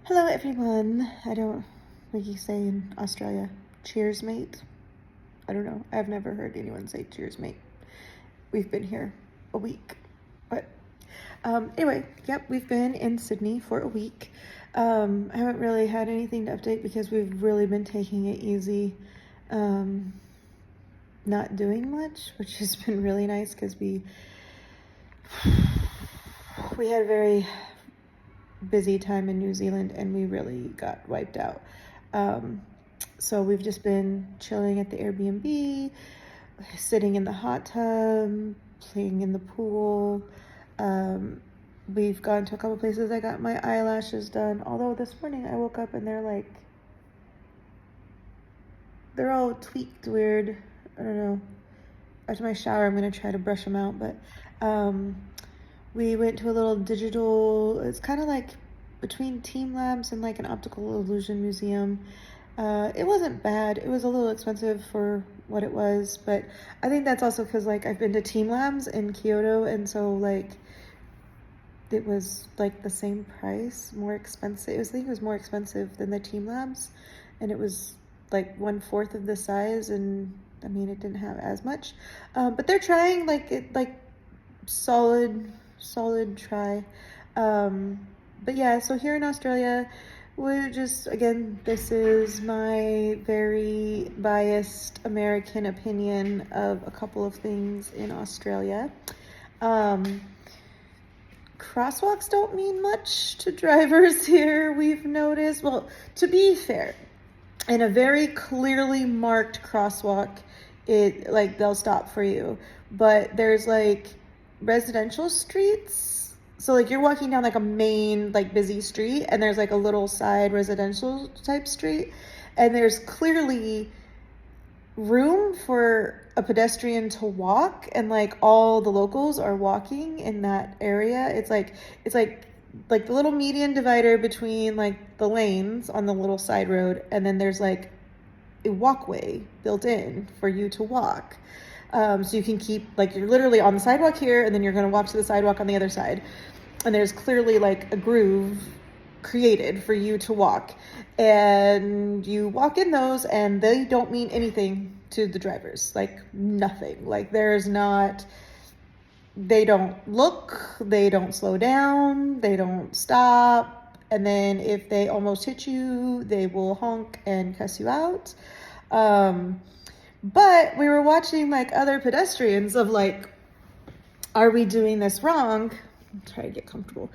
Hello, everyone. I don't, like you say in Australia, cheers, mate. I don't know. I've never heard anyone say cheers, mate. We've been here a week. But anyway, yep, we've been in Sydney for a week. I haven't really had anything to update because we've really been taking it easy, not doing much, which has been really nice because we had a very busy time in New Zealand and we really got wiped out. So we've just been chilling at the Airbnb, sitting in the hot tub, playing in the pool. We've gone to a couple places. I got my eyelashes done. Although this morning I woke up and they're all tweaked weird. I don't know. After my shower, I'm gonna try to brush them out. But we went to a little digital. It's kind of like between Team Labs and like an optical illusion museum. It wasn't bad. It was a little expensive for what it was, but I think that's also because like I've been to Team Labs in Kyoto, and so like it was like the same price, more expensive. I think it was more expensive than the Team Labs, and it was like 1/4 of the size, and I mean it didn't have as much. But they're trying solid try. But yeah, so here in Australia, we're just, again, this is my very biased American opinion of a couple of things in Australia. Crosswalks don't mean much to drivers here, we've noticed. Well, to be fair, in a very clearly marked crosswalk, they'll stop for you. But there's like residential streets. So like you're walking down like a main like busy street and there's like a little side residential type street, and there's clearly room for a pedestrian to walk, and like all the locals are walking in that area. It's like the little median divider between like the lanes on the little side road, and then there's like a walkway built in for you to walk. So you can keep, like, you're literally on the sidewalk here, and then you're going to walk to the sidewalk on the other side. And there's clearly like a groove created for you to walk. And you walk in those, and they don't mean anything to the drivers. Like, nothing. Like, they don't look, they don't slow down, they don't stop. And then if they almost hit you, they will honk and cuss you out. But we were watching like other pedestrians of like, are we doing this wrong? I'm trying to get comfortable.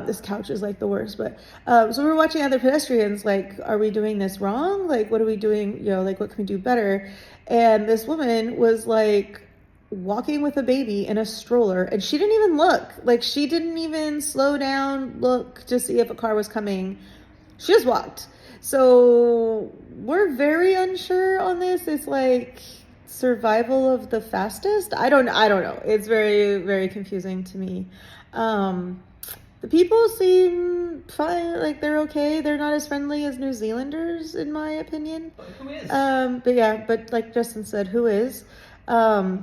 This couch is like the worst, but so we were watching other pedestrians like, are we doing this wrong? Like, what are we doing? You know, like, what can we do better? And this woman was like walking with a baby in a stroller, and she didn't even look. Like, she didn't even slow down, look to see if a car was coming. She just walked. So we're very unsure on this. It's like survival of the fastest. I don't know. It's very, very confusing to me. The people seem fine. Like, they're okay. They're not as friendly as New Zealanders, in my opinion. But who is? But like Justin said, who is? They're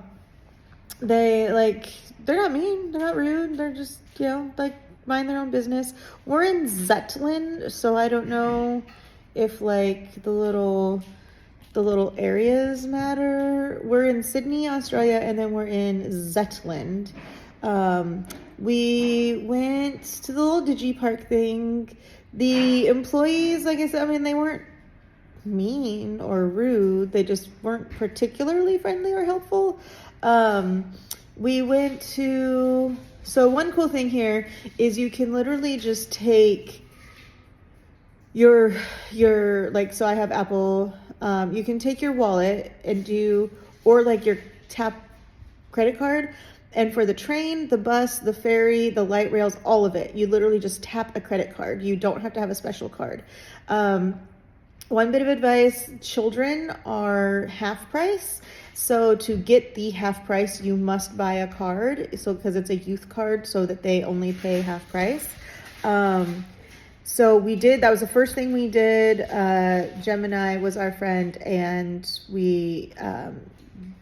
not mean. They're not rude. They're just, like, mind their own business. We're in Zetland, so I don't know if like the little areas matter. We're in Sydney, Australia, and then we're in Zetland. We went to the little DigiPark thing. The employees, like I said, I mean, they weren't mean or rude. They just weren't particularly friendly or helpful. We went to... So one cool thing here is you can literally just take your like, so I have Apple. You can take your wallet and or like your tap credit card, and for the train, the bus, the ferry, the light rails, all of it, you literally just tap a credit card. You don't have to have a special card. One bit of advice: children are half price. So to get the half price, you must buy a card. So because it's a youth card, so that they only pay half price. So we did, that was the first thing we did. Gemini was our friend, and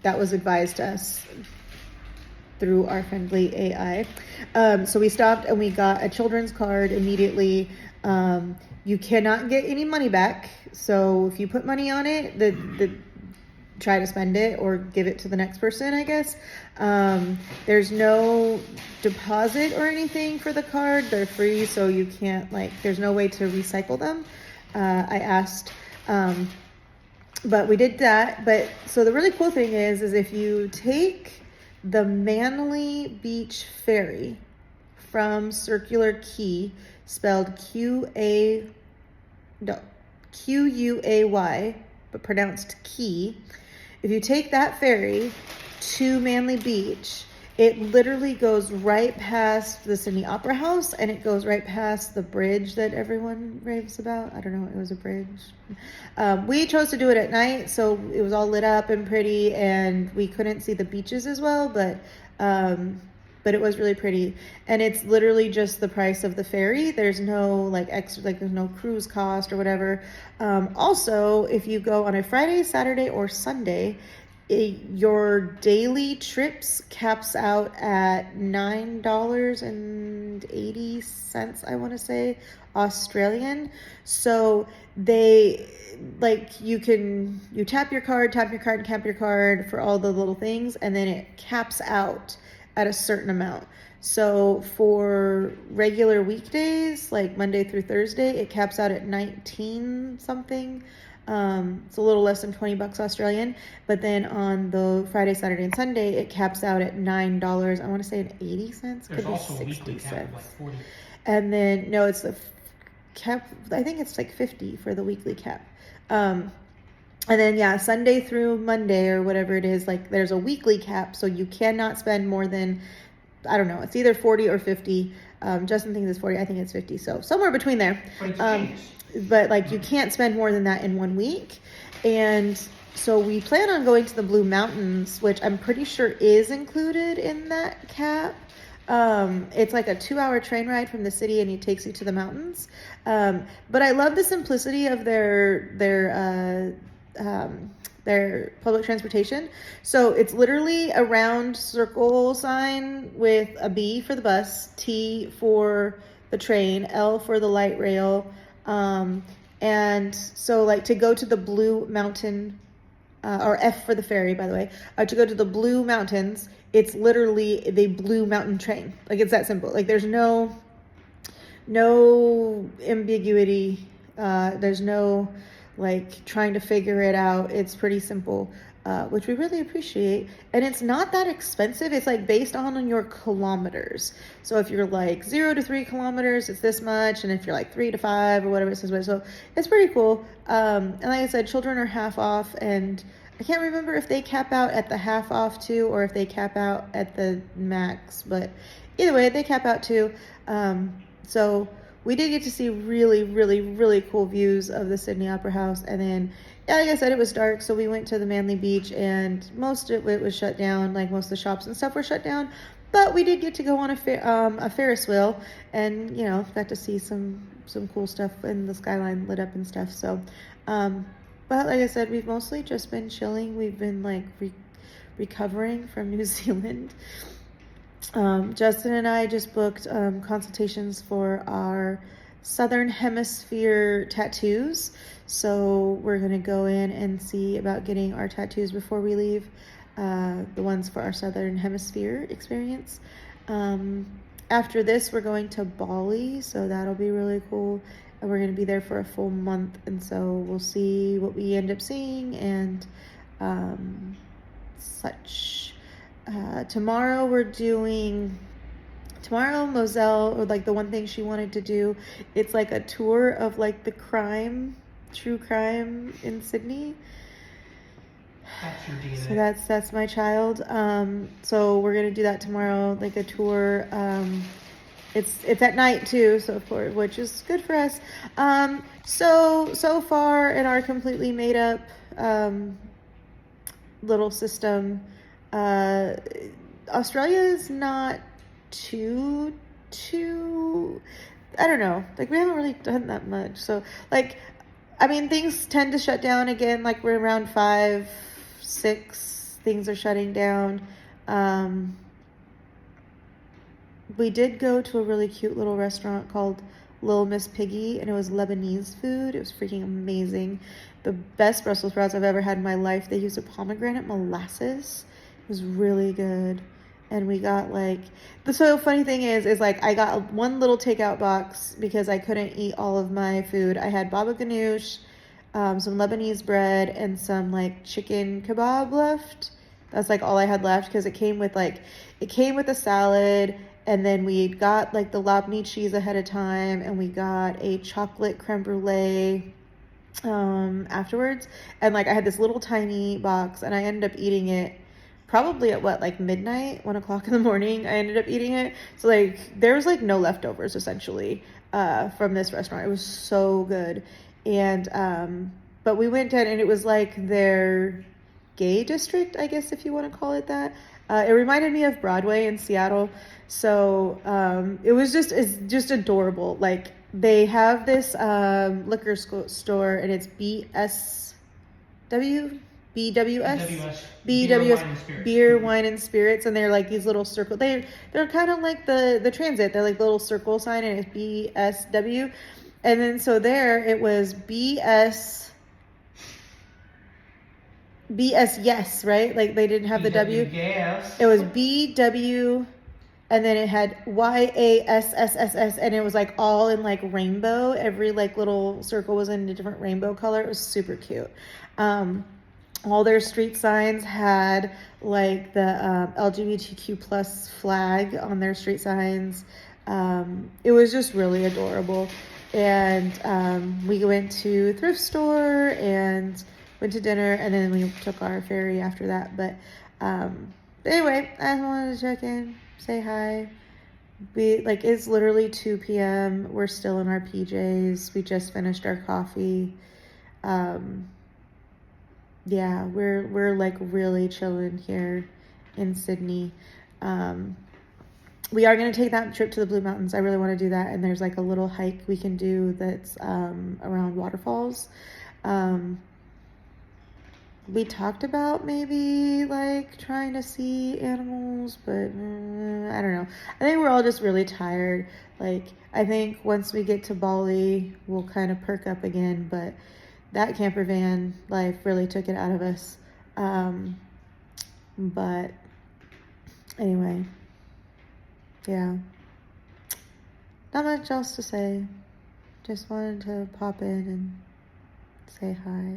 that was advised to us. through our friendly AI. So we stopped and we got a children's card immediately. You cannot get any money back. So if you put money on it, the try to spend it or give it to the next person, I guess. There's no deposit or anything for the card. They're free, so you can't, like, there's no way to recycle them. I asked, but we did that. But so the really cool thing is if you take the Manly Beach Ferry from Circular Quay, spelled Quuay, but pronounced Key. If you take that ferry to Manly Beach, it literally goes right past the Sydney Opera House, and it goes right past the bridge that everyone raves about. I don't know, it was a bridge. We chose to do it at night, so it was all lit up and pretty, and we couldn't see the beaches as well, but it was really pretty. And it's literally just the price of the ferry. There's no like extra, like there's no cruise cost or whatever. Also, if you go on a Friday, Saturday, or Sunday, your daily trips caps out at $9.80, I want to say, Australian. So they, like, you tap your card, and cap your card for all the little things, and then it caps out at a certain amount. So for regular weekdays, like Monday through Thursday, it caps out at 19 something. It's a little less than $20 Australian. But then on the Friday, Saturday, and Sunday, it caps out at $9. I want to say 80 cents. There's could also be 60 a weekly cents. cap of like 40. And then no, it's the cap. I think it's like 50 for the weekly cap. And then, yeah, Sunday through Monday or whatever it is, like there's a weekly cap, so you cannot spend more than, I don't know, it's either 40 or 50. Justin thinks it's 40, I think it's 50, so somewhere between there. But like you can't spend more than that in 1 week. And so we plan on going to the Blue Mountains, which I'm pretty sure is included in that cap. It's like a 2-hour train ride from the city, and it takes you to the mountains. But I love the simplicity of their public transportation. So it's literally a round circle sign with a B for the bus, T for the train, L for the light rail. And so like to go to the Blue Mountain, or F for the ferry, by the way, to go to the Blue Mountains, it's literally the Blue Mountain train. Like it's that simple. Like there's no ambiguity. There's no like trying to figure it out. It's pretty simple, which we really appreciate. And it's not that expensive. It's like based on your kilometers. So if you're like 0 to 3 kilometers, it's this much. And if you're like 3 to 5 or whatever, it's this much. So it's pretty cool. And like I said, children are half off, and I can't remember if they cap out at the half off too, or if they cap out at the max, but either way, they cap out too. So we did get to see really, really, really cool views of the Sydney Opera House. And then, yeah, like I said, it was dark, so we went to the Manly Beach, and most of it was shut down. Like most of the shops and stuff were shut down. But we did get to go on a Ferris wheel, and got to see some cool stuff, and the skyline lit up and stuff. So, but like I said, we've mostly just been chilling. We've been like recovering from New Zealand. Justin and I just booked consultations for our Southern Hemisphere tattoos. So we're going to go in and see about getting our tattoos before we leave, the ones for our Southern Hemisphere experience. After this, we're going to Bali, so that'll be really cool. And we're going to be there for a full month, and so we'll see what we end up seeing and such. Tomorrow Moselle, or like the one thing she wanted to do, it's like a tour of like the true crime in Sydney. That's your DNA. So that's my child. So we're gonna do that tomorrow, like a tour. It's at night too, so of course, which is good for us. So far in our completely made up little system, Australia is not too I don't know, like we haven't really done that much. So like, I mean, things tend to shut down again, like we're around 5, 6 things are shutting down. we did go to a really cute little restaurant called Little Miss Piggy, and it was Lebanese food. It was freaking amazing. The best Brussels sprouts I've ever had in my life. They used a pomegranate molasses. It was really good. And we got like the so funny thing is like I got one little takeout box because I couldn't eat all of my food. I had baba ganoush, some Lebanese bread, and some like chicken kebab left. That's like all I had left because it came with a salad, and then we got like the labneh cheese ahead of time, and we got a chocolate creme brulee afterwards. And like I had this little tiny box, and I ended up eating it probably at what, like midnight, 1 o'clock in the morning. I ended up eating it. So like there was like no leftovers essentially from this restaurant. It was so good. And but we went in, and it was like their gay district, I guess, if you want to call it that. It reminded me of Broadway in Seattle. So it's just adorable. Like they have this liquor store, and it's BWS, Beer, Wine, and Spirits, and they're like these little circle. They're kind of like the transit. They're like the little circle sign, and it's BSW. And then so there it was BS yes, right? Like they didn't have the W. Yes. It was BW, and then it had YASSSS, and it was like all in like rainbow. Every like little circle was in a different rainbow color. It was super cute. All their street signs had like the LGBTQ plus flag on their street signs. It was just really adorable. And we went to thrift store and went to dinner, and then we took our ferry after that. But anyway, I wanted to check in, say hi. It's literally 2 p.m. We're still in our PJs. We just finished our coffee. Yeah, we're like really chilling here in Sydney. We are going to take that trip to the Blue Mountains. I really want to do that. And there's like a little hike we can do that's around waterfalls. We talked about maybe like trying to see animals, but I don't know. I think we're all just really tired. Like, I think once we get to Bali, we'll kind of perk up again, but that camper van life really took it out of us. But anyway, yeah, not much else to say. Just wanted to pop in and say hi.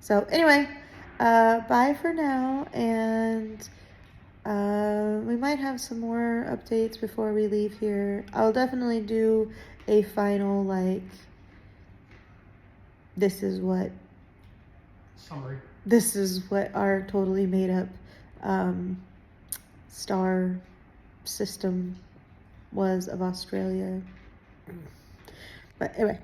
So anyway, bye for now, and we might have some more updates before we leave here. I'll definitely do a final like this is what our totally made up star system was of Australia. But anyway.